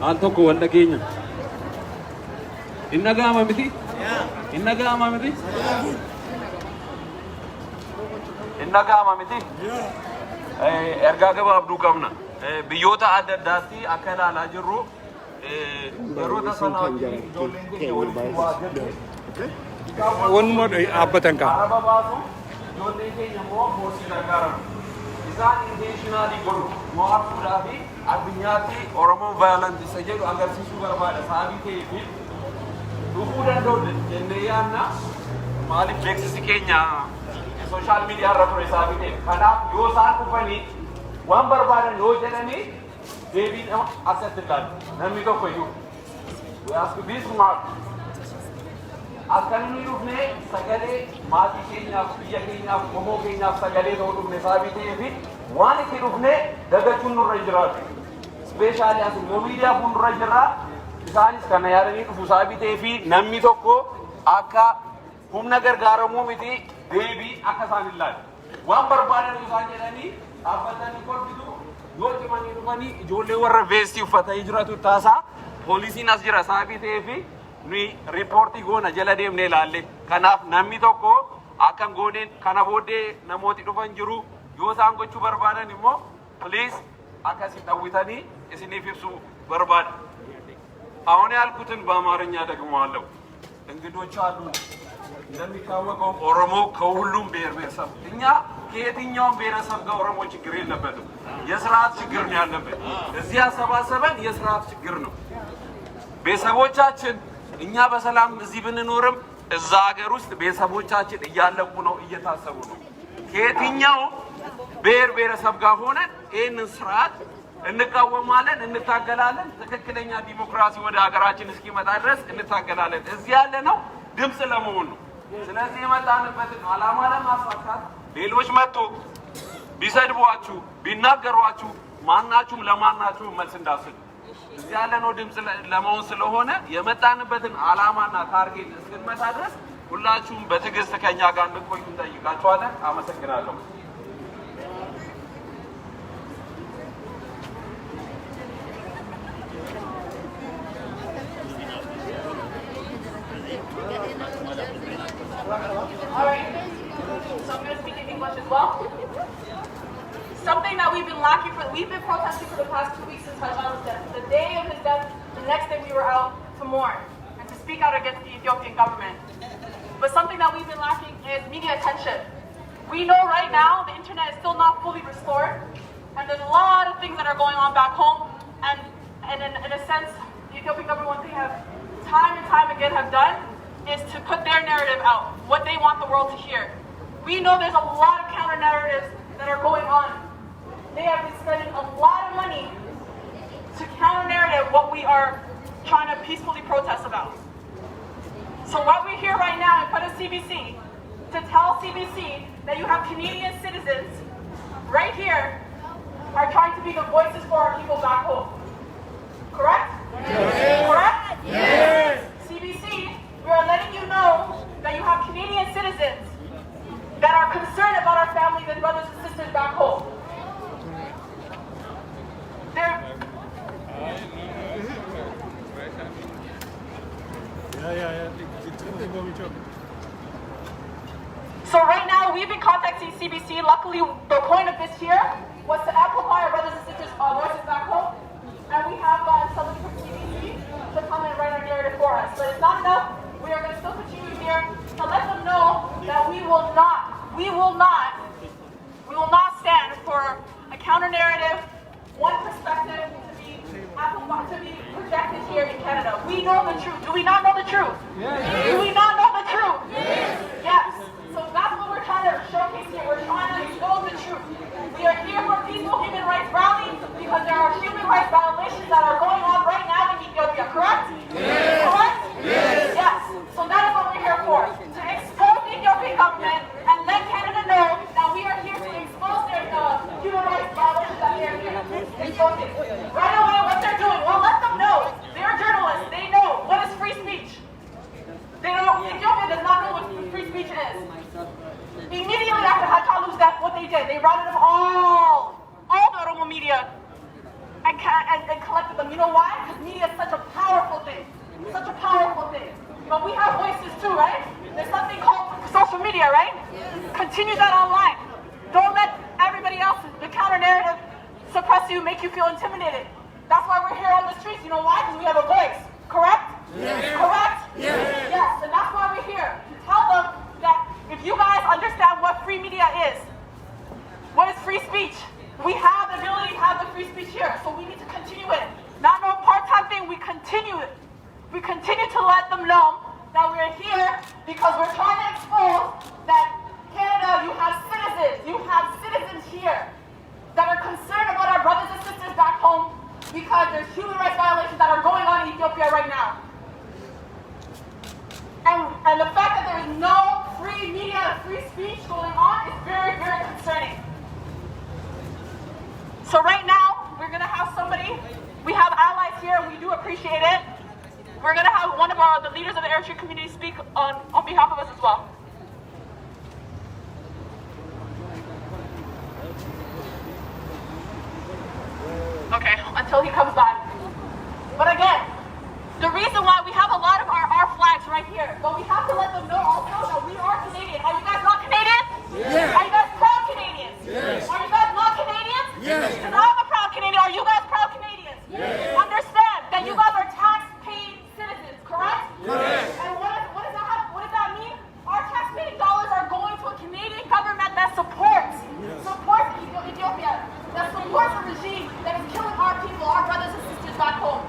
Anto ko wala kenya. Innaga mamiti? Innaga mamiti? Innaga mamiti? Erga gabaabduu qabna. Biyyoota adda addaatti akka ilaalaa jirru yeroo tasanaa ijoolleen keenya waliin waa jirti. Wanuma dhaabbatan qaba. Araba baasu ijoolleen keenya immoo mootii gargaaramu. Isaan intentionally godhu mo'achuudhaa fi addunyaatti Oromoo violence isa jedhu agarsiisuu barbaada. Sababii ta'eef dhufuu danda'u jennee yaadna. Maaliif beeksisi keenya social media irra ture sababii ta'eef. Kanaaf yoo isaan dhufanii waan barbaadan yoo jedhanii deebiin asatti ilaalu. Namni tokko iyyuu. We ask this mark. Akka inni dhufnee sagalee maatii keenyaaf biyya keenyaaf qomoo keenyaaf sagalee ta'uu dhufne sababii ta'eef waan itti dhufnee dagachuun nurra jiraatu. Ispeeshaalii as immoo miidiyaa fuuldura jirra. Isaanis kana yaadanii dhufu sababii ta'eef namni tokko akka humna gargaaramuu miti deebii akka isaan ilaalu. Waan barbaadan isaan jedhanii dhaabbatanii kolfitu yoo cimanii dhufanii ijoollee warra veestii uffatanii jiratu taasaa poolisiin as jira sababii ta'eef ni riipoortii goona jala deemnee ilaalle. Kanaaf namni tokko akka gooneen kana booddee namooti dhufan jiru yoo isaan gochuu barbaadan immoo please akkasiin dhawwitanii isiniif ibsuu barbaada. አሁን ያልኩትን በአማርኛ ደግመዋለሁ። እንግዶች አሉ እንደሚታወቀው ኦሮሞ ከሁሉም ብሔር ብሔረሰብ እኛ ከየትኛውም ብሔረሰብ ጋር ኦሮሞ ችግር የለበትም። የስርዓት ችግር ነው ያለበት። እዚህ ያሰባሰበን የስርዓት ችግር ነው። ቤተሰቦቻችን እኛ በሰላም እዚህ ብንኖርም እዛ ሀገር ውስጥ ቤተሰቦቻችን እያለቁ ነው፣ እየታሰቡ ነው። ከየትኛው ብሔር ብሔረሰብ ጋር ሆነን ይህንን ስርዓት እንቃወማለን፣ እንታገላለን። ትክክለኛ ዲሞክራሲ ወደ ሀገራችን እስኪመጣ ድረስ እንታገላለን። እዚህ ያለ ነው ድምፅ ለመሆን ነው። ስለዚህ የመጣንበትን ዓላማ ለማሳካት ሌሎች መጥቶ ቢሰድቧችሁ ቢናገሯችሁ ማናችሁም ለማናችሁም መልስ እንዳትሰጡ። እዚህ ያለ ነው ድምፅ ለመሆን ስለሆነ የመጣንበትን ዓላማና ታርጌት እስክንመታ ድረስ ሁላችሁም በትዕግስት ከኛ ጋር እንድትቆዩ እንጠይቃችኋለን። አመሰግናለሁ። All right, so I'm going to speak in English as well. Something that we've been protesting for the past 2 weeks since Hajan's death. The day of his death, the next day we were out to mourn and to speak out against the Ethiopian government. But something that we've been lacking is media attention. We know right now the internet is still not fully restored, and there's a lot of things that are going on back home, and in a sense, the Ethiopian government, one thing have time and time again have done is to put their narrative out, what they want the world to hear. We know there's a lot of counter narratives that are going on. They have been spending a lot of money to counter narrative what we are trying to peacefully protest about. So what we're here right now in front of CBC to tell CBC that you have Canadian citizens right here are trying to be the voices for our people back home. Correct? Yes. Correct? Yes. CBC, we are letting you know that you have Canadian citizens that are concerned about our families and brothers and sisters back home. So right now we've been contacting CBC. Luckily, the point of this here was to amplify our brothers and sisters' voices back home, and we have gotten somebody from CBC to come and write our narrative for us. But it's not enough. We are going to still continue here to let them know that we will not stand for a counter narrative, one perspective to be projected here in Canada. We know the truth. Do we not know the truth? Yes. Do we not know the truth? Yes. Yes. So that's what we're trying to showcase here. We're trying to expose the truth. We are here for peaceful human rights rally because there are human rights violations that are going on right now in Ethiopia. Correct? Yes. Correct? Yes. Yes. So that is what we're here for. To expose the Ethiopian government and let Canada know that we are here to expose their human rights violations that they are here exposing. Right away, what they're doing, well, let them know. They're journalists. They know what is free speech. They know Ethiopia does not know what free speech is. Immediately after Hachalu's death, what they did, they rounded up all the Oromo Oromo media and collected them. You know why? Because media is such a powerful thing. Such a powerful thing. But we have voices too, right? There's something called social media, right? Continue that online. Don't let everybody else, the counter narrative, suppress you, make you feel intimidated. That's why we're here on the streets. You know why? Because we have a voice. Correct? Yes. Correct? Yes. Yes. And that's why we're here. To tell them that if you guys understand what free media is, what is free speech, we have the ability to have the free speech here. So we need to continue it. Not no part-time thing. We continue it. We continue to let them know that we're here because we're trying to expose that Canada, you have citizens here that are concerned about our brothers and sisters back home because there's human rights violations that are going on in Ethiopia right now. And the fact that there is no free media, free speech going on is very, very concerning. So right now, we're going to have somebody, we have allies here, we do appreciate it. We're going to have one of the leaders of the Eritrean community speak on behalf of us as well. Okay, until he comes back. But again, the reason why we have a lot of our flags right here, but we have to let them know also that we are Canadian. Are you guys not Canadian? Yes. Are you guys proud Canadians? Yes. Are you guys not Canadians? Yes. Because I'm a proud Canadian. Are you guys proud Canadians? Yes. Understand that you guys are tax-paying citizens, correct? Yes. And what does that mean? Our tax-paying dollars are going to a Canadian government that supports Ethiopia, that supports a regime that is killing our people, our brothers and sisters back home.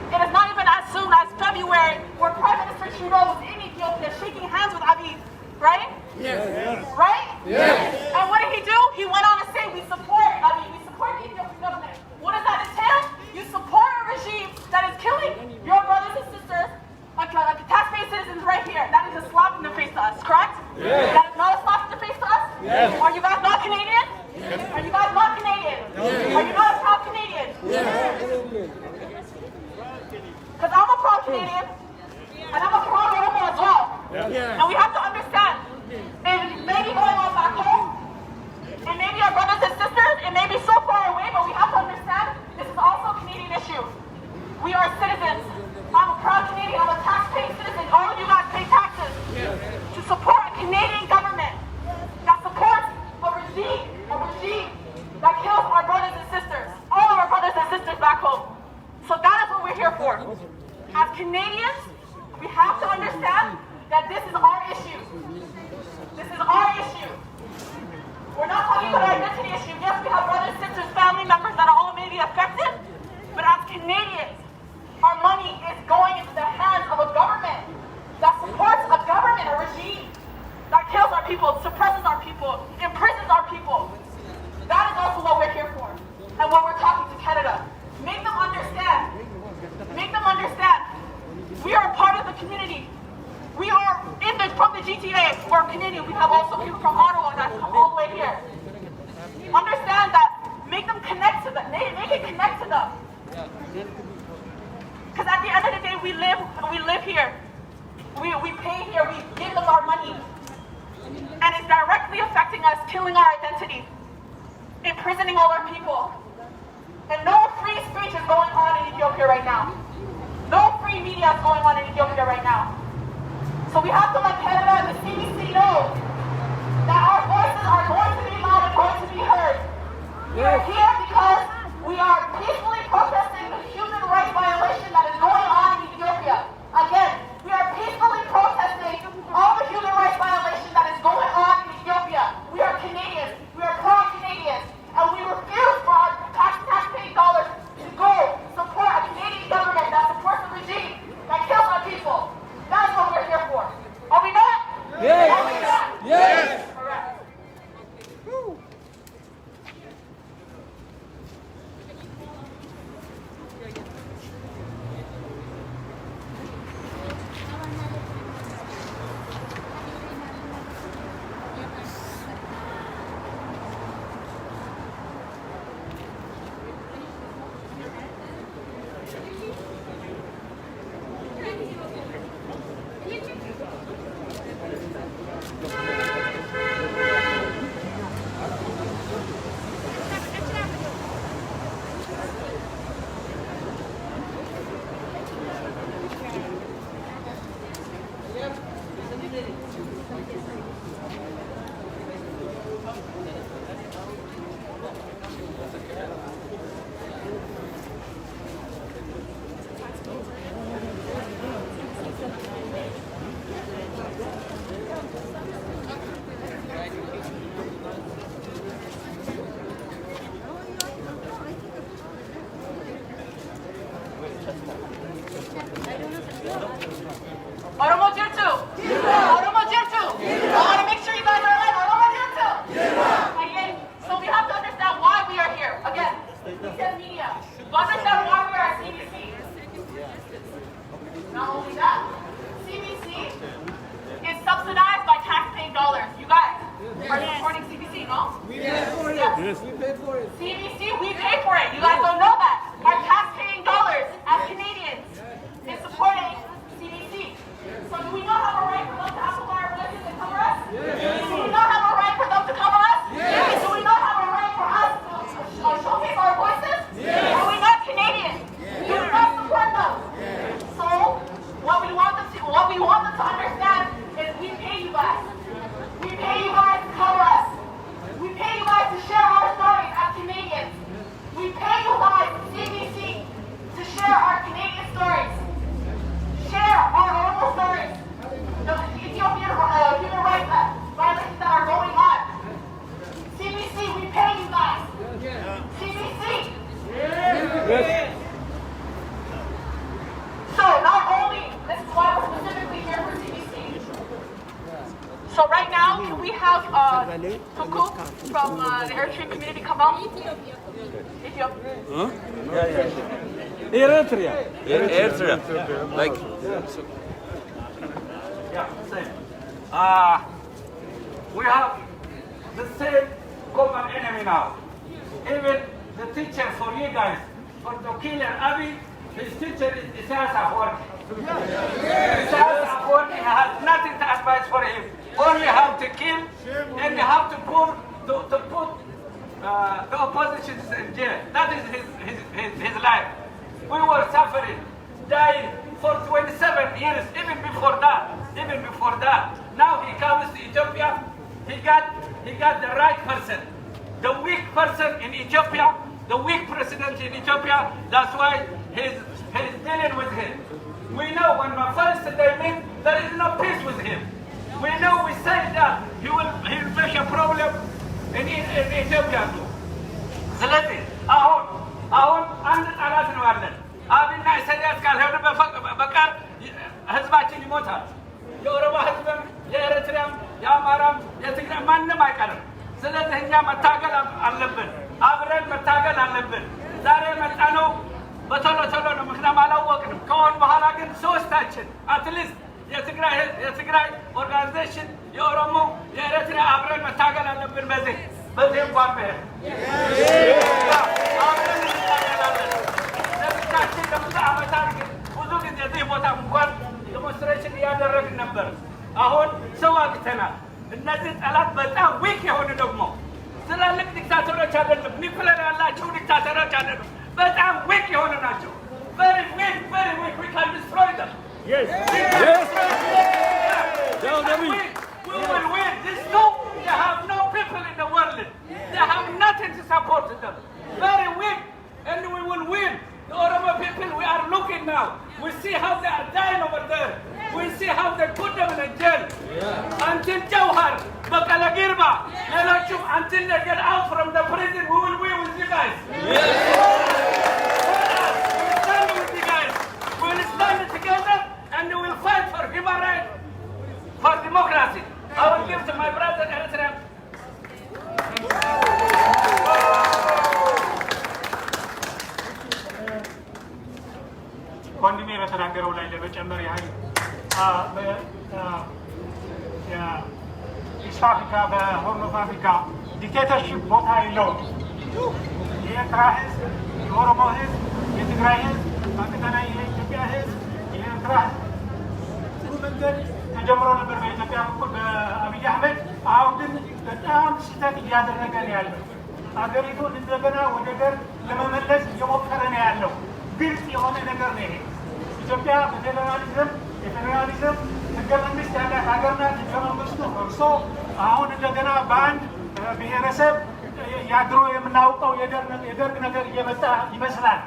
It is not even as soon as February where Prime Minister Trudeau was in Ethiopia shaking hands with Abiy, right? Yes. Right? Yes. And what did he do? He went on to say, we support Abiy, we support the Ethiopian government. What does that entail? You support a regime that is killing your brothers and sisters, like taxpaying citizens right here. That is a slap in the face to us, correct? Yes. That is not a slap in the face to us? Yes. Are you guys not Canadian? Yes. Are you guys not Canadian? Yes. Are you not a proud Canadian? Yes. Because I'm a proud Canadian, and I'm a proud Oromo as well. Yeah. And we have to understand, it may be going on back home, it may be our brothers and sisters, it may be so far away, but we have to understand this is also a Canadian issue. We are citizens. I'm a proud Canadian, I'm a tax-paying citizen. All of you guys pay taxes to support a Canadian government that supports a regime that kills our brothers and sisters, all of our brothers and sisters back home. So that is what we're here for. As Canadians, we have to understand that this is our issue. This is our issue. We're not talking about an identity issue. Yes, we have brothers, sisters, family members that are all maybe affected, but as Canadians, our money is going into the hands of a government that supports a government, a regime that kills our people, suppresses our people, imprisons our people. That is also what we're here for, and what we're talking to Canada. Make them understand. Make them understand. We are a part of the community. We are from the GTA. We're Canadian. We have also people from Ottawa that come all the way here. Understand that. Make them connect to them. Make it connect to them. Because at the end of the day, we live here. We pay here. We give them our money, and it's directly affecting us, killing our identity, imprisoning all our people. And no free speech is going on in Ethiopia right now. No free media is going on in Ethiopia right now. So we have to let Canada and the CBC know that our voices are going to be loud and going to be heard. We are here because we are peacefully protesting the human rights violation that is going on in Ethiopia. Again, we are peacefully protesting all the human rights violation that is going on in Ethiopia. We are Canadians. We are proud Canadians. And we refuse for our taxpaying dollars to go support a Canadian government that supports a regime that kills our people. That's what we're here for. Are we not? Yes. Are we not? Yes. Correct. Oromoo jirtu? Oromoo jirtu? I want to make sure you guys are like Oromoo jirtu? Again, so we have to understand why we are here. Again, we said media. To understand why we are at CBC. Not only that, CBC is subsidized by taxpaying dollars. You guys are supporting CBC, no? Yes. We pay for it. CBC, we pay for it. You guys don't know that. Our tax-paying dollars as Canadians is supporting CBC. So do we not have a right for them to amplify our voices and cover us? Yes. Do we not have a right for them to cover us? Yes. Do we not have a right for us to showcase our voices? Yes. Are we not Canadians? Yes. Do we not support them? Yes. So what we want them to understand is we pay you guys. We pay you guys to cover us. We pay you guys to share our stories as Canadians. We pay you guys, CBC, to share our Canadian stories. Share our local stories. The Ethiopian human rights violations that are going on. CBC, we pay you guys. CBC. Yes. So not only, this is why we're specifically here for CBC. So right now, can we have Tuku from the Eritrean community come out? Ethiopia. Huh? Eritrea. Eritrea. Like. Yeah, same. We have the same common enemy now. Even the teacher for you guys, for the killer Abi, his teacher is Isaias Afwerki. Isaias Afwerki has nothing to advise for him. Only how to kill and how to put the opposition in jail. That is his life. We were suffering, dying for 27 years, even before that. Now he comes to Ethiopia, he got the right person. The weak person in Ethiopia, the weak president in Ethiopia, that's why he's dealing with him. We know when the first day meet, there is no peace with him. We know we say that he will make a problem in Ethiopia too. ስለዚህ አሁን አንድ ጠላት ነው ያለን። አብይና ኢሳያስ ካልሆነ በቀር ህዝባችን ይሞታል። የኦሮሞ ህዝብም፣ የኤርትራም፣ የአማራም፣ የትግራይ ማንም አይቀርም። ስለዚህ እኛ መታገል አለብን፣ አብረን መታገል አለብን። ዛሬ የመጣነው በቶሎ ነው፣ ምክንያቱም አላወቅንም። ከሆን በኋላ ግን ሶስታችን አትሊስት የትግራይ ኦርጋናይዜሽን፣ የኦሮሞ፣ የኤርትራ አብረን መታገል አለብን። በዚህ እንኳን ብሄር አብረን እንታገላለን። ለብቻችን ለብዙ ዓመታት ግን ብዙ ጊዜ እዚህ ቦታ እንኳን ዴሞንስትሬሽን እያደረግን ነበር። አሁን ሰው አግኝተናል። እነዚህ ጠላት በጣም ዊክ የሆኑ ደግሞ ትላልቅ ዲክታተሮች አይደለም፣ ኒውክሌር ያላቸው ዲክታተሮች አይደለም፣ በጣም ዊክ የሆኑ ናቸው። very weak, we can destroy them. Yes. We will win. These two, they have no people in the world. They have nothing to support them. Very weak, and we will win. The Oromo people, we are looking now. We see how they are dying over there. We see how they put them in a jail. Until Jawhar, Bakala Girba, until they get out from the prison, we will win with you guys. Stand with you guys. We will stand together and we will fight for human rights, for democracy. I will give to my brother Eritrea. ወንድሜ በተናገረው ላይ ለመጨመር ያህል ኢስት አፍሪካ በሆርን ኦፍ አፍሪካ ዲክቴተርሺፕ ቦታ የለውም። የኤርትራ ህዝብ፣ የኦሮሞ ህዝብ፣ የትግራይ ህዝብ፣ አጠቃላይ የኢትዮጵያ ህዝብ፣ የኤርትራ ጥሩ መንገድ ተጀምሮ ነበር በኢትዮጵያ በኩል በአብይ አህመድ። አሁን ግን በጣም ስህተት እያደረገ ነው ያለው። አገሪቱን እንደገና ወደ ገር ለመመለስ እየሞከረ ነው ያለው። ግልጽ የሆነ ነገር ነው ይሄ። ኢትዮጵያ የፌዴራሊዝም ህገ መንግስት ያላት ሀገር ናት። ህገ መንግስቱ እርሶ አሁን እንደገና በአንድ ብሔረሰብ ያድሮ የምናውቀው የደርግ ነገር እየመጣ ይመስላል።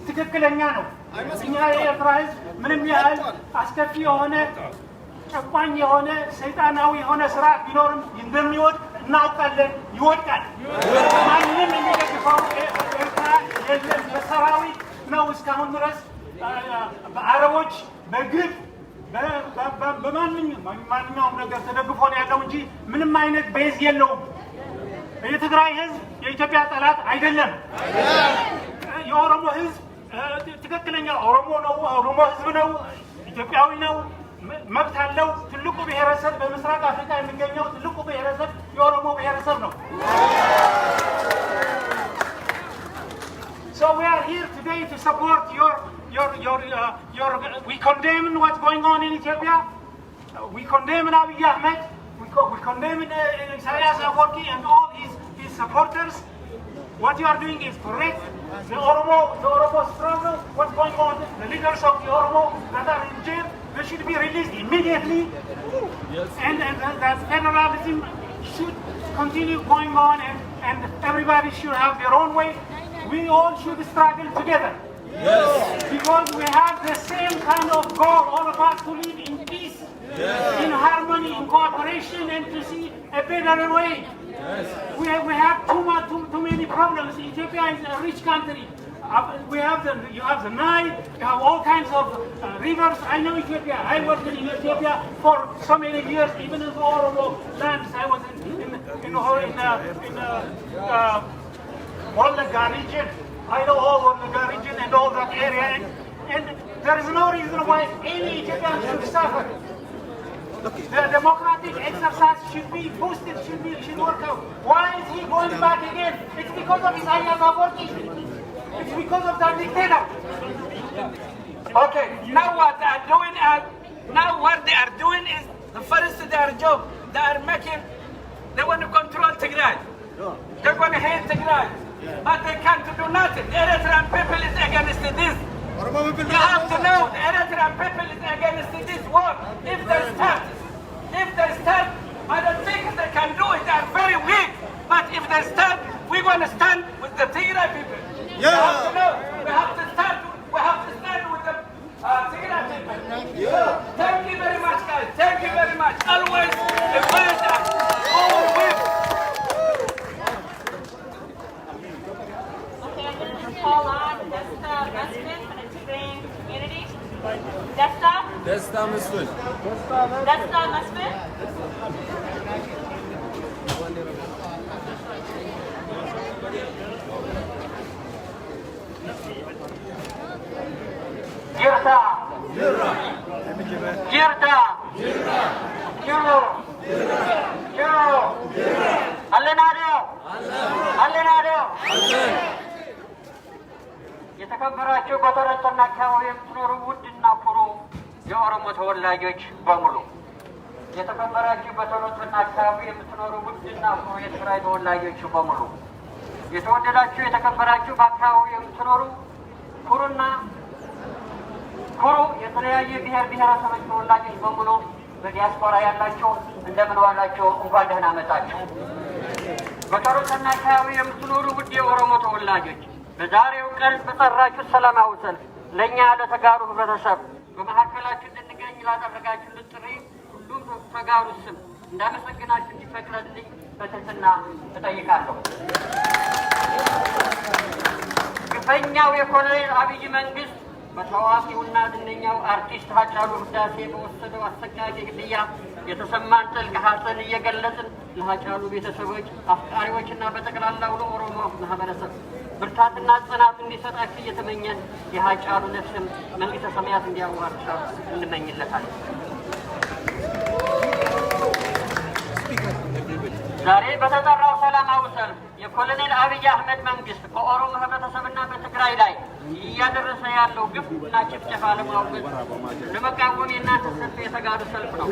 ትክክለኛ ነው። እኛ የኤርትራ ህዝብ ምንም ያህል አስከፊ የሆነ ጨቋኝ የሆነ ሰይጣናዊ የሆነ ስራ ቢኖርም እንደሚወድቅ እናውቃለን። ይወድቃል። ማንም የሚደግፈው ኤርትራ የለም። በሰራዊት ነው እስካሁን ድረስ በአረቦች በግፍ በማንኛውም ነገር ተደግፎ ነው ያለው እንጂ ምንም አይነት ቤዝ የለውም። የትግራይ ህዝብ የኢትዮጵያ ጠላት አይደለም። የኦሮሞ ህዝብ ትክክለኛ ኦሮሞ ነው። ኦሮሞ ህዝብ ነው። ኢትዮጵያዊ ነው። መብት አለው። ትልቁ ብሔረሰብ በምስራቅ አፍሪካ የሚገኘው ትልቁ ብሔረሰብ የኦሮሞ ብሔረሰብ ነው። So we are here today to support we condemn what's going on in Ethiopia. We condemn Abiy Ahmed. We condemn Isaias Afwerki and all his supporters. What you are doing is correct. The Oromo struggle, what's going on, the leaders of the Oromo that are in jail, they should be released immediately. Yes. And that federalism should continue going on and everybody should have their own way. We all should struggle together. Yes. Because we have the same kind of goal, all of us, to live in peace, in harmony, in cooperation, and to see a better way. Yes. We have too many problems. Ethiopia is a rich country. You have the Nile, you have all kinds of rivers. I know Ethiopia. I worked in Ethiopia for so many years, even in the Oromo lands. I was in Wolaga region. I know all Wolaga region and all that area, and there is no reason why any Ethiopian should suffer. The democratic exercise should be boosted, should work out. Why is he going back again? It's because of Isaias Afwerki. It's because of that dictator. Okay, now what they are doing is the first their job. They want to control Tigray. They're going to hate Tigray. But they can't do nothing. The Eritrean people is against this. You have to know the Eritrean people is against this war. If they start, I don't think they can do it. They are very weak. But if they start, we're going to stand with the Tigray people. Yeah. You have to know. We have to stand with the Tigray people. Yeah. Thank you very much, guys. Thank you very much. Always invite us. All with. Okay, I'm going to call on Desta Mesfin from the Tigrayan community. Desta Mesfin. Girta. የተከበራችሁ በተረተና አካባቢ የምትኖሩ ውድና ኩሩ የኦሮሞ ተወላጆች በሙሉ የተከበራችሁ በተረተና አካባቢ የምትኖሩ ውድና ኩሩ የትግራይ ተወላጆች በሙሉ የተወደዳችሁ የተከበራችሁ በአካባቢ የምትኖሩ ኩሩ የተለያየ ብሔር ብሔረሰቦች ተወላጆች በሙሉ በዲያስፖራ ያላችሁ እንደምን ዋላችሁ? እንኳን ደህና መጣችሁ። በተረተና አካባቢ የምትኖሩ ውድ የኦሮሞ ተወላጆች በዛሬው ቀን በጠራችሁ ሰላማዊ ሰልፍ ለእኛ ለተጋሩ ህብረተሰብ በመካከላችሁ እንድንገኝ ላደረጋችሁልን ጥሪ ሁሉም ተጋሩ ስም እንዳመሰግናችሁ እንዲፈቅድልኝ በትህትና እጠይቃለሁ። ግፈኛው የኮሎኔል አብይ መንግስት በታዋቂውና ዝነኛው አርቲስት ሃጫሉ ሁንዴሳ በወሰደው አሰቃቂ ግድያ የተሰማን ጥልቅ ሐዘን እየገለጽን ለሃጫሉ ቤተሰቦች፣ አፍቃሪዎችና በጠቅላላው ለኦሮሞ ማህበረሰብ ብርታትና ጽናት እንዲሰጣችሁ እየተመኘን የሃጫሉ ነፍስም መንግስተ ሰማያት እንዲያዋርሳው እንመኝለታለን። ዛሬ በተጠራው ሰላማዊ ሰልፍ የኮሎኔል አብይ አህመድ መንግስት በኦሮሞ ህብረተሰብና በትግራይ ላይ እያደረሰ ያለው ግፍና ጭፍጨፋ ለማውገዝ ለመቃወም የእናንተ ሰልፍ የተጋሩ ሰልፍ ነው።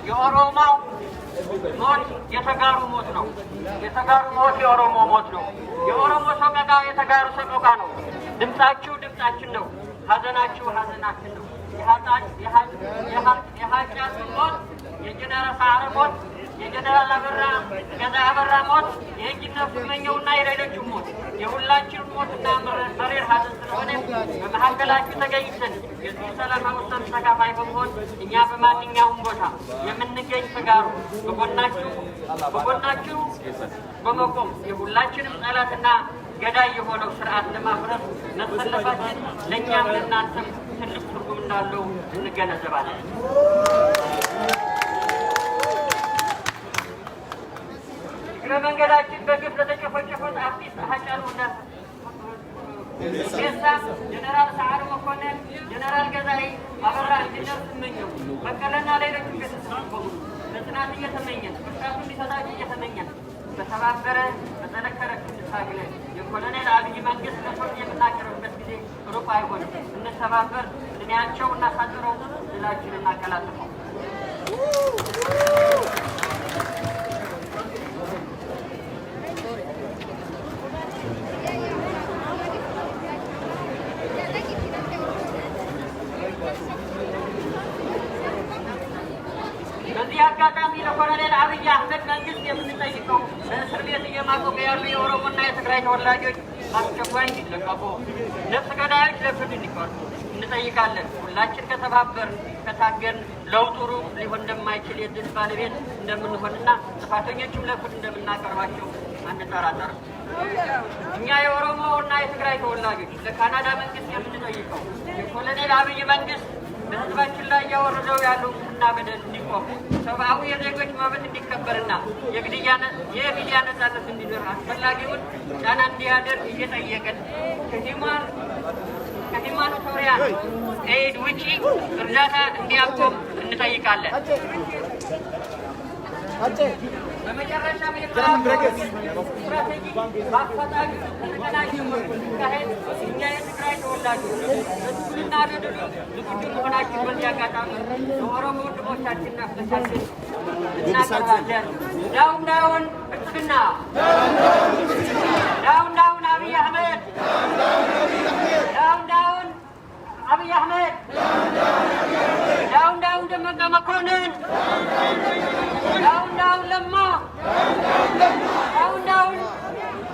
የኦሮሞ ሞት የተጋሩ ሞት ነው። የተጋሩ ሞት የኦሮሞ ሞት ነው። የኦሮሞ ሰቆቃ የተጋሩ ሰቆቃ ነው። ድምጻችሁ ድምጻችን ነው። ሀዘናችሁ ሀዘናችን ነው። የሃጫሉ ሞት፣ የጀነራል ሰዓረ ሞት፣ የጀነራል አበራ ሞት፣ የእንጂነር ስመኘውና የሌሎቹ ሞት የሁላችን ሞትና መሪር ሀዘን ስለሆነ በመካከላችሁ ተገኝተን የዚህ ሰላማዊ ሰልፍ ተካፋይ በመሆን እኛ በማንኛውም ቦታ የምንገኝ ተጋሩ በጎናችሁ በመቆም የሁላችንም ጠላትና ገዳይ የሆነው ስርዓት ለማፍረስ መሰለፋችን ለእኛም ለእናንተም ትልቅ ትርጉም እንዳለው እንገነዘባለን። እግረ መንገዳችን በግፍ ለተጨፈጨፉት አርቲስት ሃጫሉ ሁንዴሳ፣ ጀነራል ሰዓረ መኮንን፣ ጀነራል ገዛኢ አበራ፣ ኢንጂነር ስመኘው በቀለና ሌሎችም ቤተሰቦች በሙሉ በጽናት እየተመኘን ብርታቱ እንዲሰጣቸው እየተመኘን በተባበረ በጠነከረ ክንድ ታግለን የኮሎኔል አብይ መንግስት ለፍርድ የምናቀርብበት ጊዜ ሩቅ አይሆንም። እንተባበር፣ እድሜያቸው እናሳጥረው፣ ድላችንን እናቀላጥፈው። በዚህ አጋጣሚ ለኮሎኔል አብይ አህመድ መንግስት የምንጠይቀው በእስር ቤት እየማቀቁ ያሉ የኦሮሞና የትግራይ ተወላጆች አስቸኳይ እንዲለቀቁ፣ ነፍሰ ገዳዮች ለፍርድ እንዲቀርቡ እንጠይቃለን። ሁላችን ከተባበርን ከታገን ለውጡ ሩቅ ሊሆን እንደማይችል የድል ባለቤት እንደምንሆንና ጥፋተኞችም ለፍርድ እንደምናቀርባቸው አንጠራጠርም። እኛ የኦሮሞና የትግራይ ተወላጆች ለካናዳ መንግስት የምንጠይቀው የኮሎኔል አብይ መንግስት በህዝባችን ላይ እያወረደው ያለው ግፍና በደል እንዲቆም፣ ሰብአዊ የዜጎች መብት እንዲከበርና የሚዲያ ነጻነት እንዲኖር አስፈላጊውን ጫና እንዲያደርግ እየጠየቅን ከሂማኖቶሪያን ኤድ ውጪ እርዳታ እንዲያቆም እንጠይቃለን። በመጨረሻም ስትራቴጂ በአፋጣኝ ተቀናጅ ሲካሄድ እኛ የትግራይ ተወላጆች በትግልና በድሉ ዝግጁ መሆናችን በዚህ አጋጣሚ የኦሮሞ ወንድሞቻችንና እህቶቻችን እናቀርባለን። ዳውን ዳውን ብልጽግና! ዳውን ዳውን አብይ አህመድ! ዳውን ዳውን አብይ አህመድ! ዳውን ዳውን ደመቀ መኮንን! ዳውን ዳውን ለማ! ዳውን ዳውን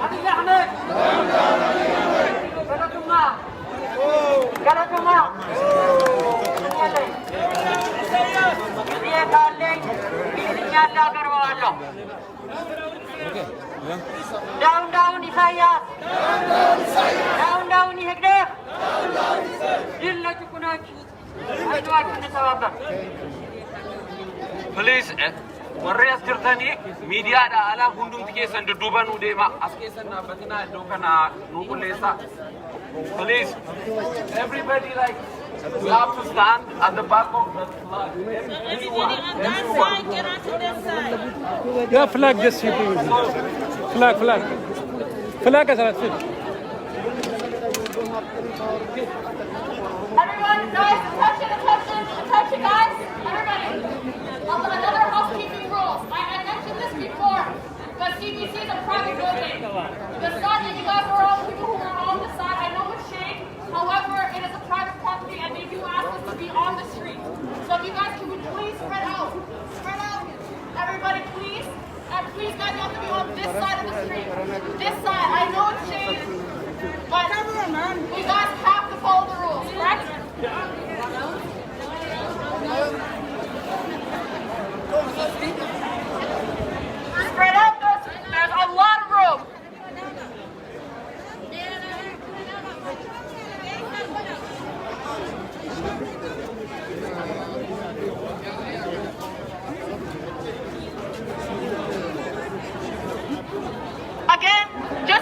አብይ አህመድ! ገለቱማ ገለቱማ! ጊዜ ካለኝ እንግሊዝኛ እንዳቀርበዋለሁ። ዳውን ዳውን ኢሳያስ! ዳውን ዳውን ይህግደፍ! ድል ለጭቁኖች! አይዟችሁ እንተባበር። Please, warri as jirtanii miidiyaadha alaa hundumti keessan dudduubanuu deema. As keessan dhaabbatinaa iddoo kana nuu qulleessaa. Please, everybody we have to stand at the back of the flag. Everyone. Yeah, flag just sweeping. Flag. Flag as well. Everyone, guys, attention, guys. Everybody. Another housekeeping rules. I mentioned this before, but CBC is a private building. The side that you guys are all people who are on the side, I know it's shade. However, it is a private property and they do ask us to be on the street. So if you guys can please spread out. Spread out. Everybody, please. And please, guys, you have to be on this side of the street. This side. I know it's shade, but you guys have to follow the rules, correct? Spread out. There's a lot of room. Again, just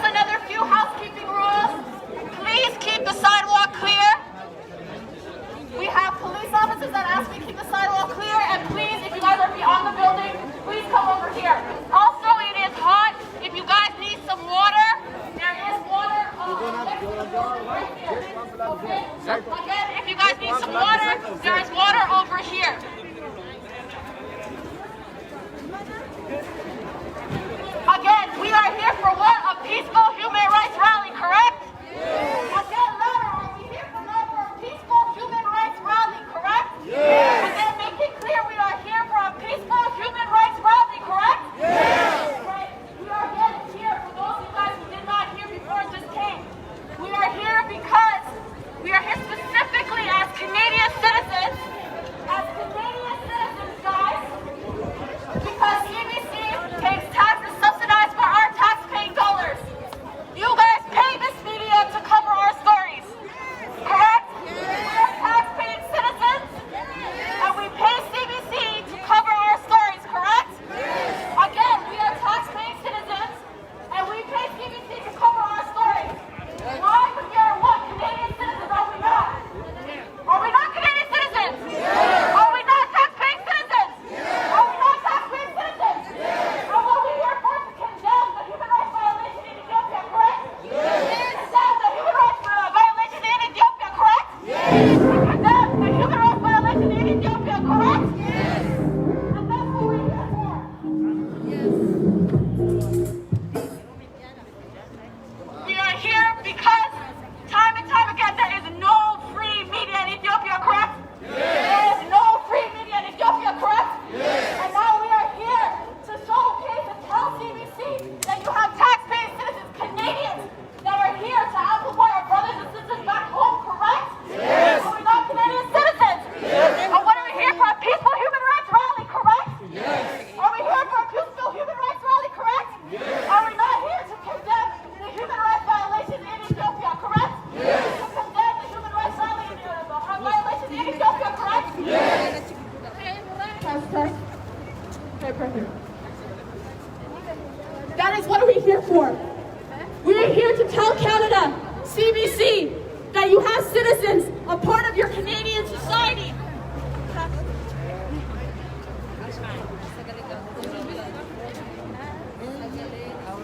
We're here to tell Canada, CBC, that you have citizens, a part of your Canadian society.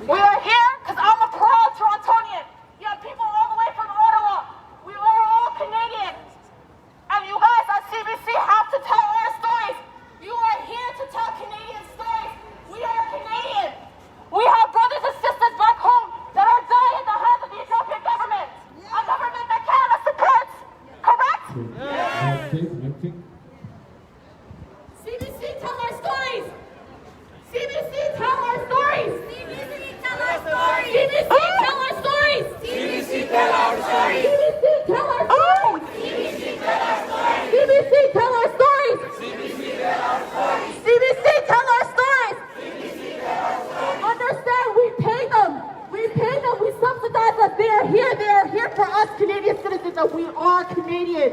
We are here because I'm a proud Torontonian. You have people all the way from Ottawa. We are all Canadians. And you guys at CBC have to tell our stories. You are here to tell Canadian stories. We are Canadian. We have brothers and sisters back home that are dying at the hands of the Ethiopian government. A government that Canada supports. Correct? CBC, tell our stories. CBC, tell our stories. CBC, tell our stories. CBC, tell our stories. CBC, tell our stories. CBC, tell our stories. CBC, tell our stories. CBC, tell our stories. CBC, tell our stories. CBC, tell our stories. CBC, tell our stories. Understand, we pay them. We pay them. We subsidize them. They are here. They are here for us Canadian citizens, and we are Canadian.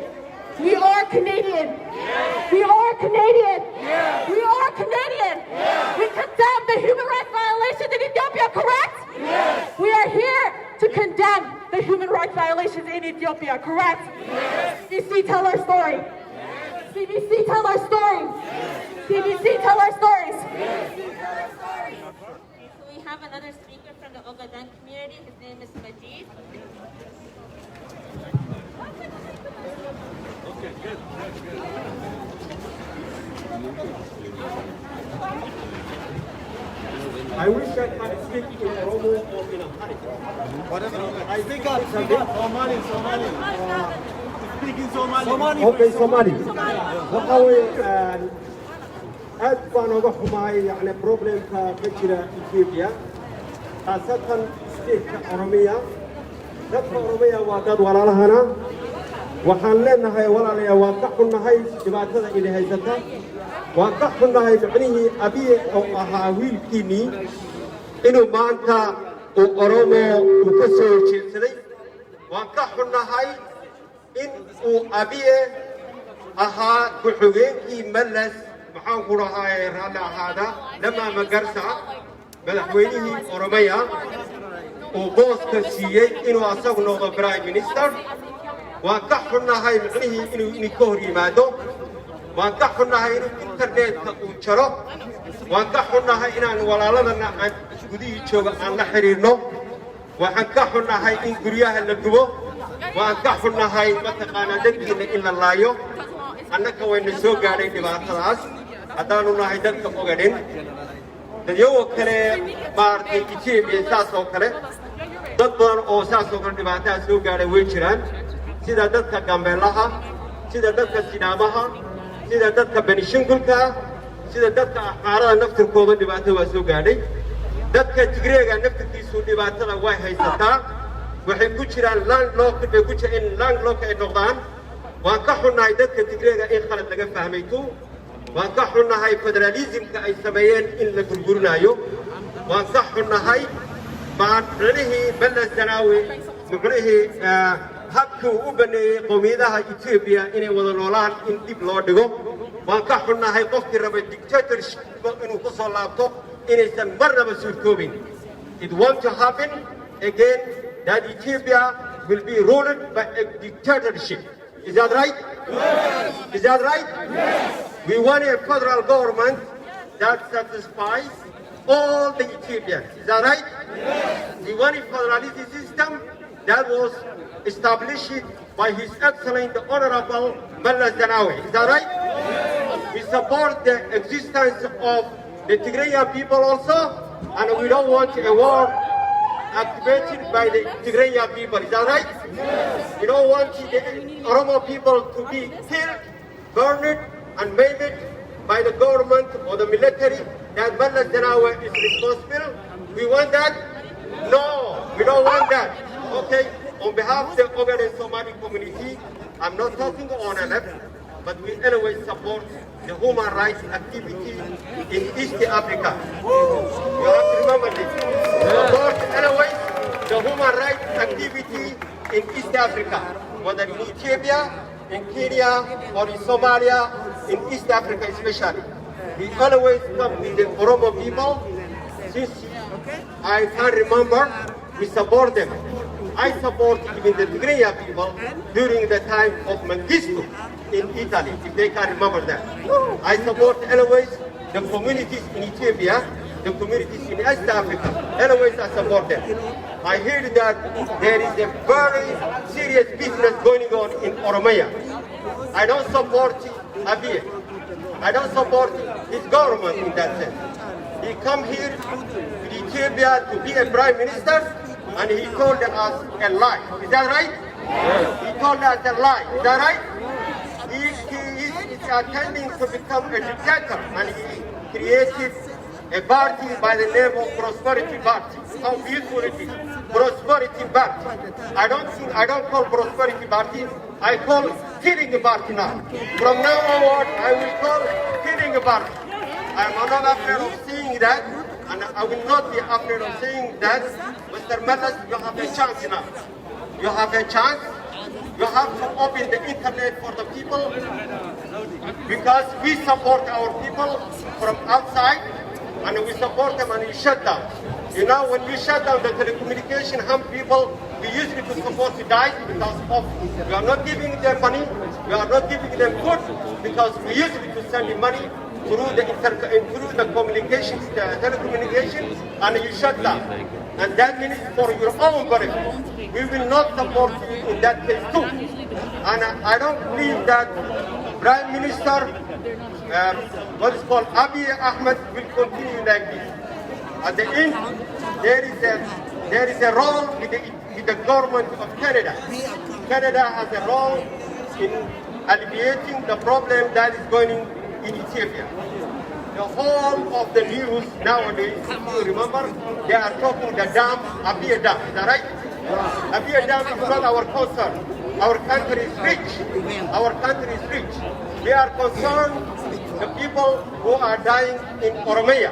We are Canadian. Yes. We are Canadian. Yes. We are Canadian. Yes. We condemn the human rights violations in Ethiopia, correct? Yes. We are here to condemn the human rights violations in Ethiopia, correct? Yes. CBC, tell our story. Yes. CBC, tell our story. Yes. CBC, tell our stories. Yes. So we have another speaker from the Ogaden community. His name is Majid. I wish I could speak in Oromoo or in Amharic. Whatever. I think Somali. Speaking Somali. Okay, Somali. Waxa weeye aad baan uga xumahay yani problemka ka jira Ethiopia khaasatan state-ka Oromiya. Dadka Oromiya waa dad walaalahana. waxaan leenahay walaalayaal waan ka xunnahay dhibaatada idin haysata waan ka xunnahay macnihii abiye oo ahaa wiilkiinnii inuu maanta uu Oromo uu ka soo jeedsaday waan ka xunnahay in uu abiye ahaa ku-xigeenkii Malas maxaan ku dhahay raalli ahaada lama magarsa madaxweynihii Oromiya uu booska siiyey inuu asagu noqdo prime minister waan ka xunnahay macnihii inuu idinka hor yimaado waan ka xunnahay inuu internetka uu jaro waan ka xunnahay inaan walaaladana aan gudihii jooga aan la xiriirno waxaan ka xunnahay in guryaha la gubo waan ka xunnahay mataqaanaa dadkiina in la laayo annaka wayna soo gaadhay dhibaatadaas haddaanu nahay dadka ogadhin dadyagoo kale maaragtay Ethiopia saas oo kale dad badan oo saas oo kale dhibaatada soo gaadhay way jiraan sida dadka Gambeelaha sida dadka Sidaamaha sida dadka Benishangulka sida dadka Axmaarada naftirkooda dhibaato waa soo gaadhay dadka Tigreega naftirkiisu dhibaatada way haysataa waxay ku jiraan landlock bay ku jiraan landlock ay noqdaan waan ka xunnahay dadka Tigreega in khalad laga fahmayto waan ka xunnahay federalismka ay sameeyeen in la gurgurinayo waan ka xunnahay macnihii Malas Zanaawi macnihii habkuu u baneeyay qowmiyadaha Ethiopia inay wada noolaan in dib loo dhigo waan ka xunnahay qofkii rabay dictatorship inuu ku soo laabto inaysan marnaba suurtoobin it want to happen again that Ethiopia will be ruled by a dictatorship is that right? Yes. Is that right? Yes. We want a federal government that satisfies all the Ethiopians is that right? Yes. We want a federalistic system that was established by His Excellency the Honorable Malas Zanaawi. Is that right? Yes. We support the existence of the Tigrayan people also, and we don't want a war activated by the Tigrayan people. Is that right? Yes. We don't want the Oromo people to be killed, burned, and maimed by the government or the military that Malas Zanaawi is responsible. We want that? No, we don't want that. Okay? On behalf of the Ogaden Somali community, I'm not talking on LF, but we anyway support the human rights activity in East Africa. You have to remember this. Support anyway the human rights activity in East Africa, whether in Ethiopia, in Kenya, or in Somalia, in East Africa especially. We always come with the Oromo people. Since I can remember, we support them. I support even the Tigray people during the time of Mengistu in Italy, if they can remember that. I support always the communities in Ethiopia, the communities in East Africa. Always I support them. I heard that there is a very serious business going on in Oromoo. I don't support Abiy. I don't support his government in that sense. He come here to Ethiopia to be a prime minister, and he told us a lie. Is that right? Yes. He told us a lie. Is that right? He is attempting to become a dictator, and he created a party by the name of Prosperity Party. How beautiful it is. Prosperity Party. I don't call Prosperity Party, I call Killing Party now. From now onward, I will call Killing Party. I am not afraid of saying that, and I will not be afraid of saying that. Mr. Melas, you have a chance now. You have a chance. You have to open the internet for the people, because we support our people from outside, and we support them and we shut down. You know, when we shut down the telecommunication, some people we usually to support to die because of we are not giving them money, we are not giving them food, because we usually to send the money through the communications, the telecommunications, and you shut down. And that means for your own benefit. We will not support you in that case too. And I don't believe that Prime Minister, what is called Abiy Ahmed, will continue like this. At the end, there is a role with the government of Canada. Canada has a role in alleviating the problem that is going in Ethiopia. The whole of the news nowadays, if you remember, they are talking the dam, Abiy Dam. Is that right? Abiy Dam is not our concern. Our country is rich. Our country is rich. We are concerned the people who are dying in Oromoo.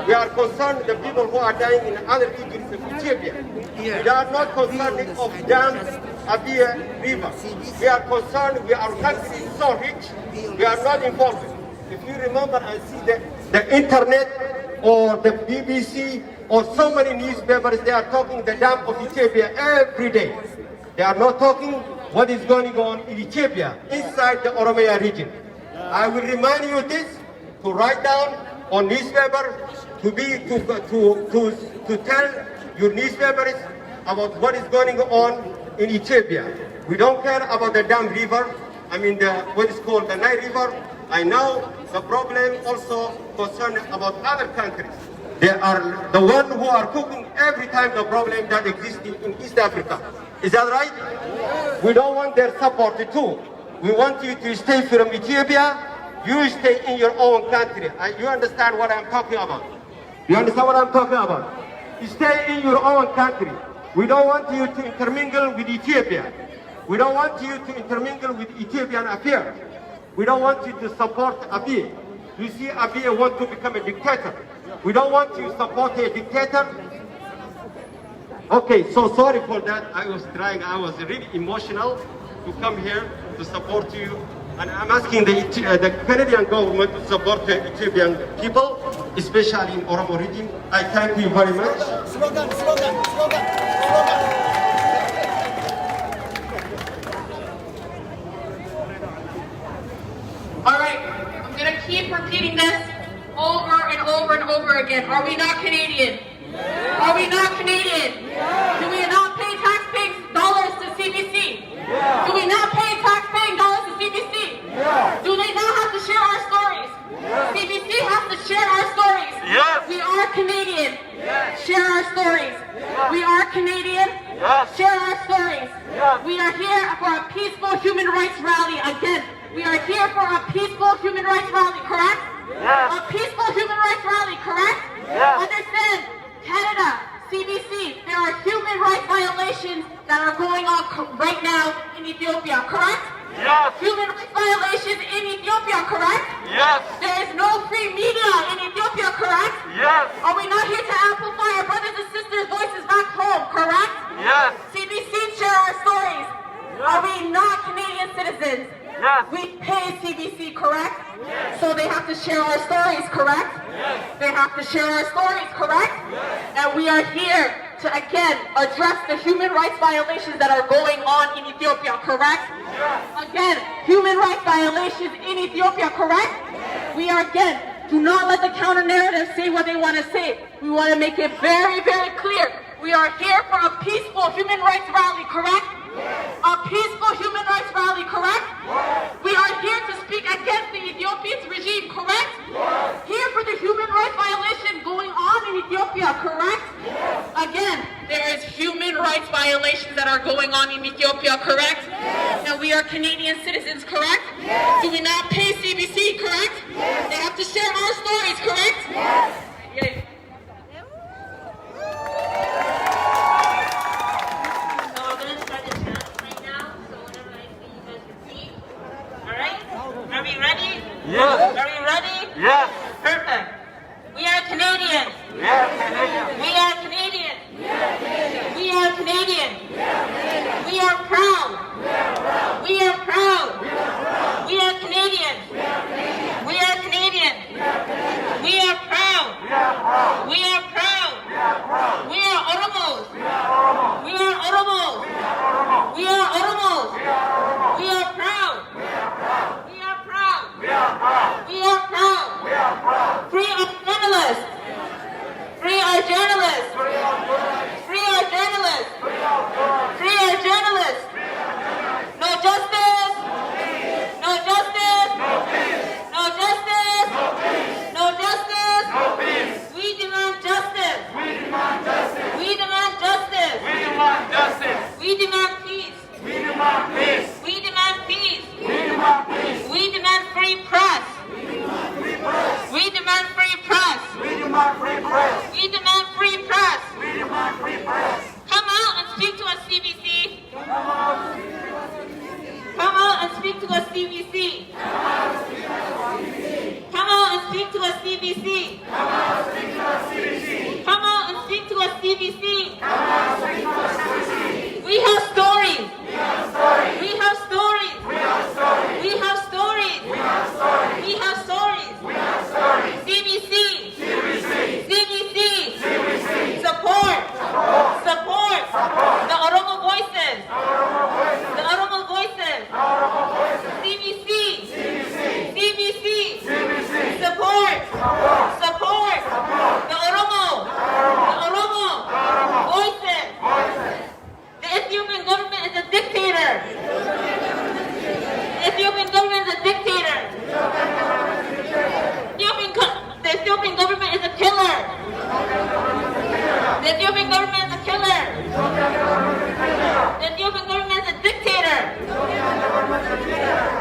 We are concerned the people who are dying in other regions of Ethiopia. We are not concerned of dams, Abiy River. We are concerned, our country is so rich, we are not involved. If you remember and see the internet or the BBC or so many newspapers, they are talking the dam of Ethiopia every day. They are not talking what is going on in Ethiopia, inside the Oromoo region. I will remind you this, to write down on newspaper, to tell your newspapers about what is going on in Ethiopia. We don't care about the dam river, what is called the Nile River. I know the problem also concerned about other countries. They are the one who are cooking every time the problem that exists in East Africa. Is that right? We don't want their support too. We want you to stay from Ethiopia. You stay in your own country. You understand what I'm talking about? You understand what I'm talking about? You stay in your own country. We don't want you to intermingle with Ethiopia. We don't want you to intermingle with Ethiopian affairs. We don't want you to support Abiy. You see, Abiy wants to become a dictator. We don't want you to support a dictator. Okay, so sorry for that. I was really emotional to come here to support you. And I'm asking the Canadian government to support the Ethiopian people, especially in Oromoo region. I thank you very much. Slogan. All right, I'm going to keep repeating this over and over and over again. Are we not Canadian? Yeah. Are we not Canadian? Yeah. Do we not pay taxpaying dollars to CBC? Yeah. Do we not pay taxpaying dollars to CBC? Yeah. Do they not have to share our stories? Yeah. CBC has to share our stories. Yes. We are Canadian. Yes. Share our stories. Yes. We are Canadian. Yes. Share our stories. Yes. We are here for a peaceful human rights rally again. We are here for a peaceful human rights rally, correct? Yes. A peaceful human rights rally, correct? Yes. Understand, Canada, CBC, there are human rights violations that are going on right now in Ethiopia, correct? Yes. Human rights violations in Ethiopia, correct? Yes. There is no free media in Ethiopia, correct? Yes. Are we not here to amplify our brothers and sisters' voices back home, correct? Yes. CBC share our stories. Yes. Are we not Canadian citizens? Yes. We pay CBC, correct? Yes. So they have to share our stories, correct? Yes. They have to share our stories, correct? Yes. And we are here to again address the human rights violations that are going on in Ethiopia, correct? Again, human rights violations in Ethiopia, correct? We are again, do not let the counter narrative say what they want to say. We want to make it very, very clear. We are here for a peaceful human rights rally, correct? A peaceful human rights rally, correct? We are here to speak against the Ethiopian regime, correct? Here for the human rights violation going on in Ethiopia, correct? Again, there is human rights violations that are going on in Ethiopia, correct? And we are Canadian citizens, correct? Do we not pay CBC, correct? They have to share our stories, correct? Yay. So we're going to start the challenge right now. So whenever I see you guys repeat. Alright? Are we ready? Yes. Are we ready? Yes. Perfect. We are Canadians. We are Canadian. We are Canadian. We are Canadian. We are proud. We are proud. We are Canadian. We are Canadian. We are proud. We are proud. We are Oromos. We are Oromos. We are Oromos. We are proud. We are proud. We are proud. Free our journalists. Free our journalists. Free our journalists. Free our journalists. No justice. No justice. No justice. No justice. We demand justice. We demand justice. We demand justice. We demand justice. We demand peace. We demand peace. We demand peace. We demand peace. We demand free press. We demand free press. We demand free press. We demand free press. We demand free press. Come out and speak to us, CBC. Come out and speak to us, CBC. Come out and speak to us, CBC. Come out and speak to us, CBC. We have stories. We have stories. We have stories. We have stories. CBC. CBC. Support. Support. The Oromo voices. The Oromo voices. CBC. CBC. Support. Support. The Oromo. The Oromo voices. The Ethiopian government is a dictator. The Ethiopian government is a dictator. The Ethiopian government is a killer. The Ethiopian government is a killer. The Ethiopian government is a dictator.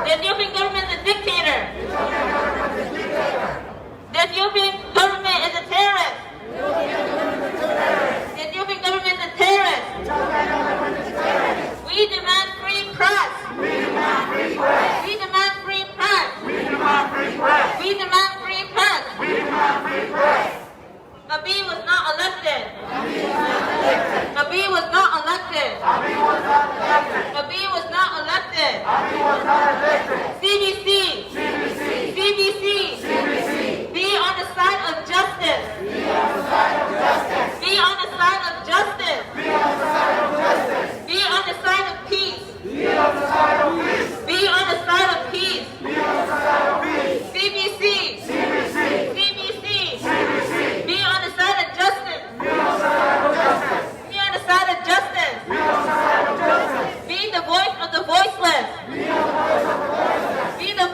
The Ethiopian government is a dictator. The Ethiopian government is a terrorist. The Ethiopian government is a terrorist. We demand free press. We demand free press. We demand free press. We demand free press. We demand free press. We demand free press. Abiy was not elected. Abiy was not elected. Abiy was not elected. Abiy was not elected. Abiy was not elected. CBC. CBC. CBC. CBC. Be on the side of justice. Be on the side of justice. Be on the side of justice. Be on the side of justice. Be on the side of peace. Be on the side of peace. Be on the side of peace. Be on the side of peace. CBC. CBC. CBC. CBC. Be on the side of justice. Be on the side of justice. Be on the side of justice. Be on the side of justice. Be the voice of the voiceless. Be on the voice of the voiceless. Be the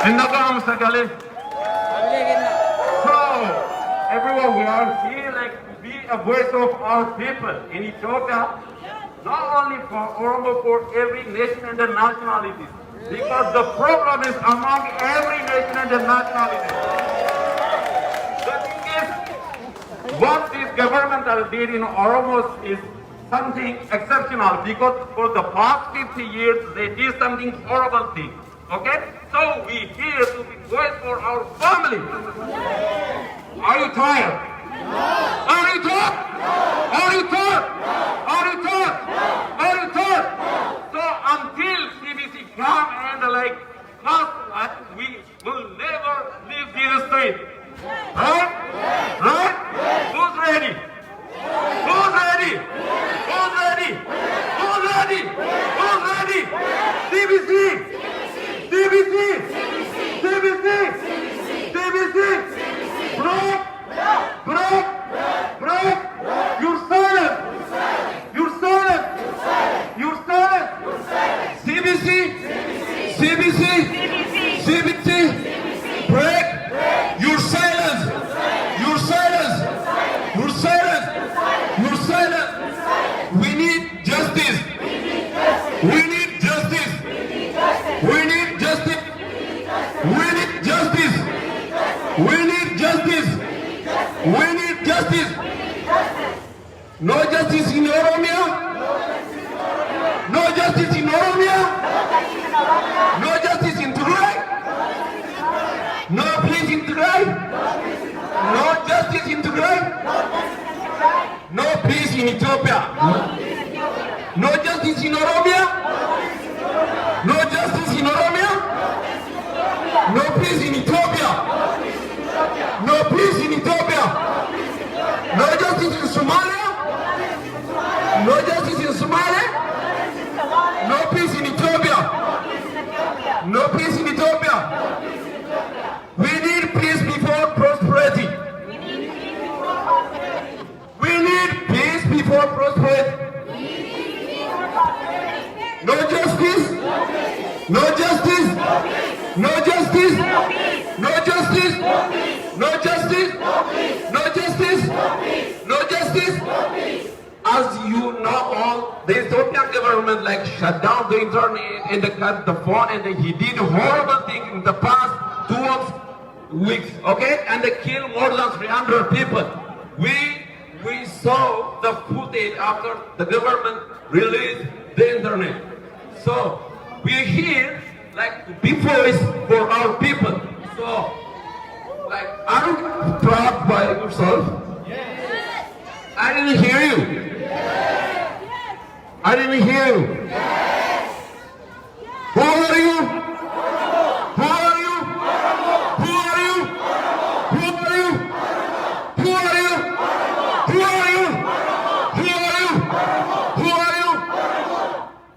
So, everyone, we are here like to be a voice of our people in Ethiopia, not only for Oromo, for every nation and the nationalities. Because the problem is among every nation and the nationalities. The thing is, what this government did in Oromos is something exceptional because for the past 50 years they did something horrible thing. Okay? So we here to be voice for our family. Are you tired? Are you tired? Are you tired? Are you tired? Are you tired? So until CBC come and like us, we will never leave this street. Right? Right? Who's ready? Who's ready? Who's ready? Who's ready? Who's ready? CBC! CBC! CBC! CBC! Break! Break! Break! You're silent! You're silent! You're silent! CBC! CBC! CBC! Break! You're silent! You're silent! You're silent! You're silent! We need justice! We need justice! We need justice! We need justice! We need justice! We need justice! No justice in Oromia! No justice in Oromia! No justice in Tigray! No peace in Tigray! No justice in Tigray! No peace in Ethiopia! No justice in Oromia! No justice in Oromia! No peace in Ethiopia! No peace in Ethiopia! No justice in Somalia! No justice in Somalia! No peace in Ethiopia! No peace in Ethiopia! We need peace before prosperity! We need peace before prosperity! No justice! No justice! No justice! No justice! No justice! No justice! No justice! As you know all, the Ethiopian government like shut down the internet and cut the phone and he did horrible things in the past 2 weeks, okay? And they killed more than 300 people. We saw the footage after the government released the internet. So we're here like to be voice for our people. So like, are you proud by yourself? Yes. I didn't hear you. Yes. I didn't hear you. Yes. Who are you? Who are you? Who are you? Who are you? Who are you? Who are you? Who are you? Who are you?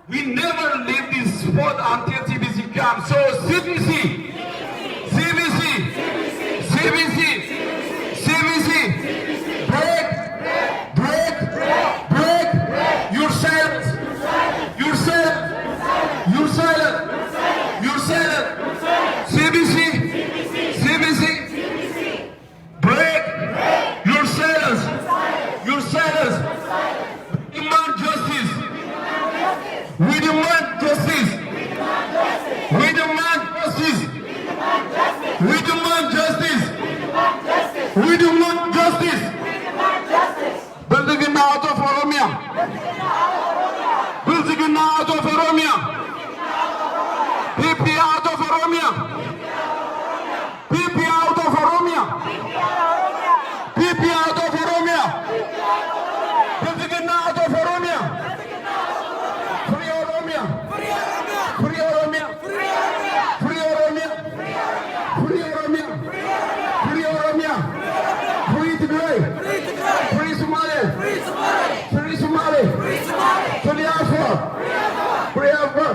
We never leave this spot until CBC comes. So CBC, CBC, CBC, CBC, break, break, break, your silence, your silence, your silence, your silence, CBC, CBC, break, your silence, your silence, demand justice, we demand justice, we demand justice, we demand justice, we demand justice, building out of Oromia, building out of Oromia, PP out of Oromia, PP out of Oromia, PP out of Oromia, building out of Oromia, free Oromia, free Oromia, free Oromia, free Oromia, free Oromia, free Tigray, free Somalia, free Somalia, free Afar, free Afar,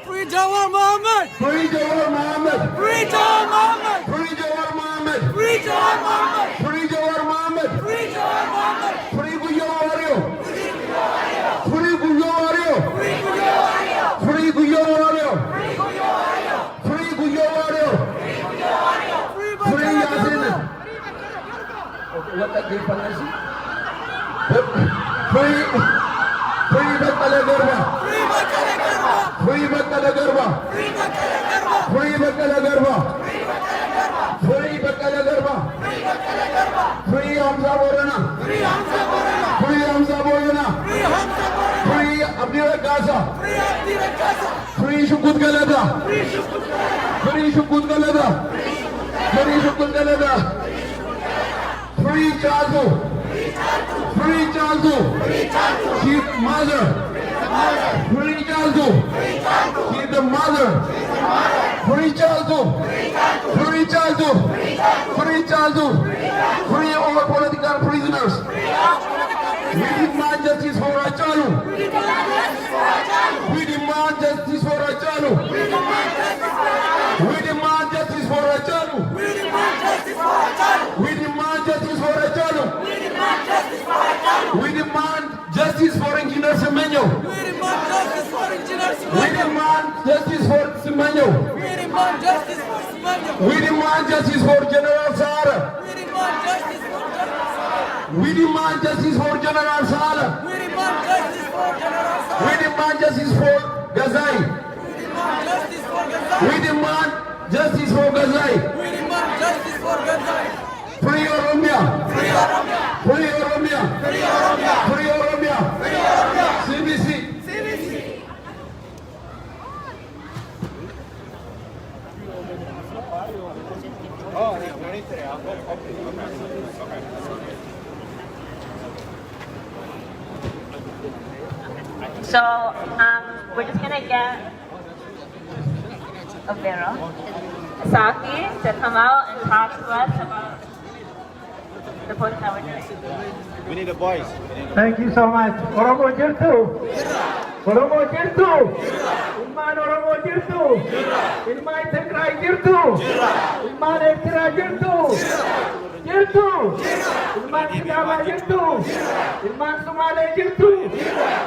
Free Jawar Mohammed! free Jawar Mohammed, Free Jawar Mohammed! free Jawar Mohammed, Free Jawar Mohammed! free Jawar Mohammed, Free Jawar Mohammed! free Guyo Wario, free Guyo Wario, free Guyo Wario, free Guyo dhaggeeffannasi. Free Baqqala Garba. Free Baqqala Garba. Free Baqqala Garba. Free Baqqala Garba. Free Hamza Borana. Free Hamza Borana. Free Abdi Rakasa. Free Shukut Galada. Free Shukut Galada. Free Shukut Galada. Free Chazu. Free Chazu. Keep mother. Free Chazu. Keep the mother. Free Chazu. Free Chazu. Free Chazu. Free all political prisoners. We demand justice for Achalu. We demand justice for Achalu. We demand justice for Achalu. We demand justice for Achalu. We demand justice for Achalu. We demand justice for Engineer Semenyo. We demand justice for Engineer Semenyo. We demand justice for Semenyo. We demand justice for Semenyo. We demand justice for General Sara. We demand justice for General Sara. We demand justice for General Sara. We demand justice for General Sara. We demand justice for Gazai. We demand justice for Gazai. We demand justice for Gazai. We demand justice for Gazai. Free Oromia. Free Oromia. Free Oromia. Free Oromia. Free Oromia. Free Oromia. CBC. CBC. So, we're just gonna get Avera Saki to come out and talk to us about the post that we're doing. We need a voice. Thank you so much. Oromo Jirtu. Oromo Jirtu. Ilman Oromo Jirtu. Ilman Tigray Jirtu. Ilman Eritrea Jirtu. Jirtu. Ilman Sidama Jirtu. Ilman Somali Jirtu.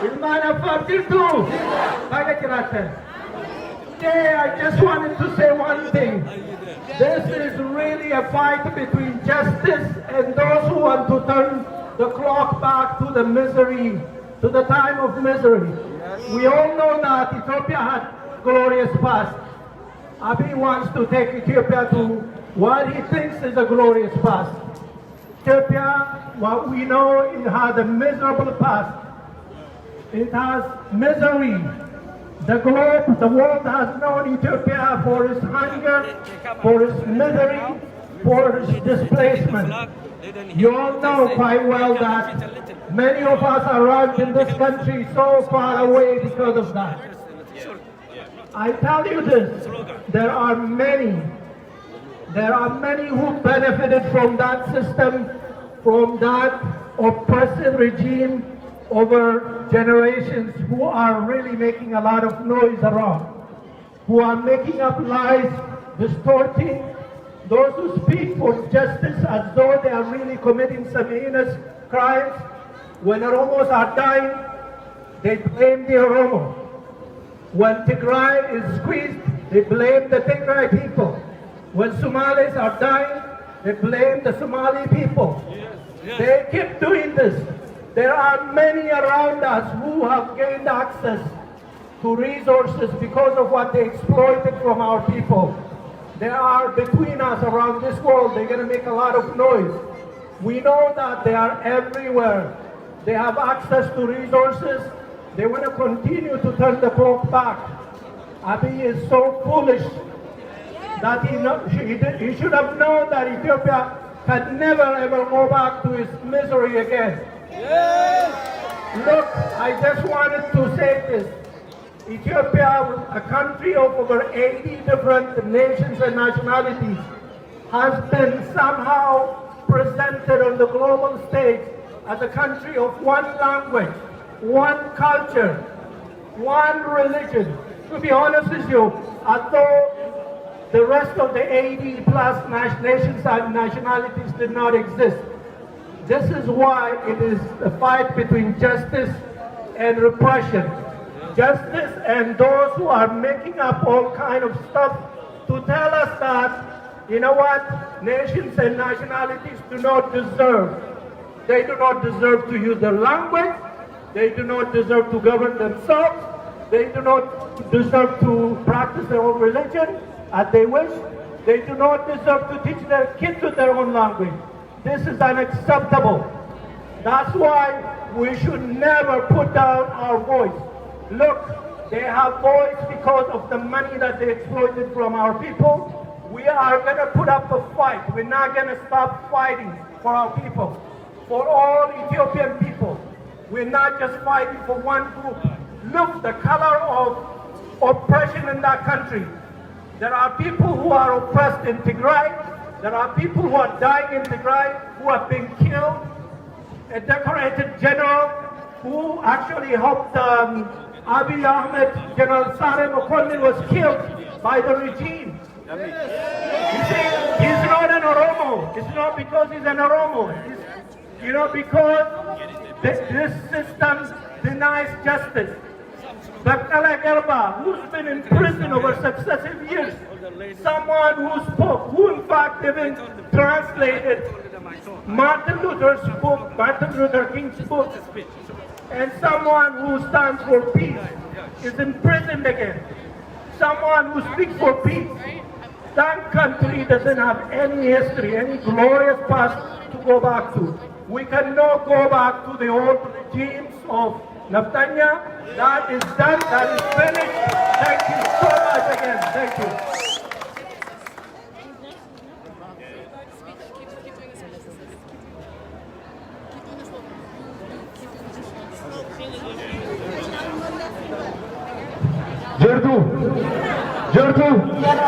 Ilman Afar Jirtu. Baga Jiratan. Today I just wanted to say one thing. This is really a fight between justice and those who want to turn the clock back to the misery, to the time of misery. We all know that Ethiopia had glorious past. Abiy wants to take Ethiopia to what he thinks is a glorious past. Ethiopia, what we know, it has a miserable past. It has misery. The globe, the world has known Ethiopia for its hunger, for its misery, for its displacement. You all know quite well that many of us arrived in this country so far away because of that. I tell you this, there are many who benefited from that system, from that oppressive regime over generations, who are really making a lot of noise around, who are making up lies, distorting. Those who speak for justice as though they are really committing some heinous crimes. When Oromos are dying, they blame the Oromo. When Tigray is squeezed, they blame the Tigray people. When Somalis are dying, they blame the Somali people. They keep doing this. There are many around us who have gained access to resources because of what they exploited from our people. They are between us around this world. They're going to make a lot of noise. We know that they are everywhere. They have access to resources. They want to continue to turn the clock back. Abiy is so foolish that he should have known that Ethiopia can never ever go back to its misery again. Look, I just wanted to say this. Ethiopia, a country of over 80 different nations and nationalities, has been somehow presented on the global stage as a country of one language, one culture, one religion. To be honest with you, although the rest of the 80 plus nations and nationalities did not exist. This is why it is a fight between justice and repression. Justice and those who are making up all kind of stuff to tell us that, you know what, nations and nationalities do not deserve They do not deserve to use their language. They do not deserve to govern themselves. They do not deserve to practice their own religion as they wish. They do not deserve to teach their kids with their own language. This is unacceptable. That's why we should never put down our voice. Look, they have voice because of the money that they exploited from our people. We are going to put up a fight. We're not going to stop fighting for our people, for all Ethiopian people. We're not just fighting for one group. Look, the color of oppression in that country. There are people who are oppressed in Tigray. There are people who are dying in Tigray, who have been killed. A decorated general who actually helped Abiy Ahmed, General Sare Mokonnin, was killed by the regime. You see, he's not an Oromo. It's not because he's an Oromo. It's, because this system denies justice. Baktala Garba, who's been in prison over successive years, someone who spoke, who in fact even translated Martin Luther's book, Martin Luther King's book, and someone who stands for peace is imprisoned again. Someone who speaks for peace. That country doesn't have any history, any glorious past to go back to. We cannot go back to the old regimes of Naftanya. That is done, that is finished. Thank you so much again. Thank you. Jordu.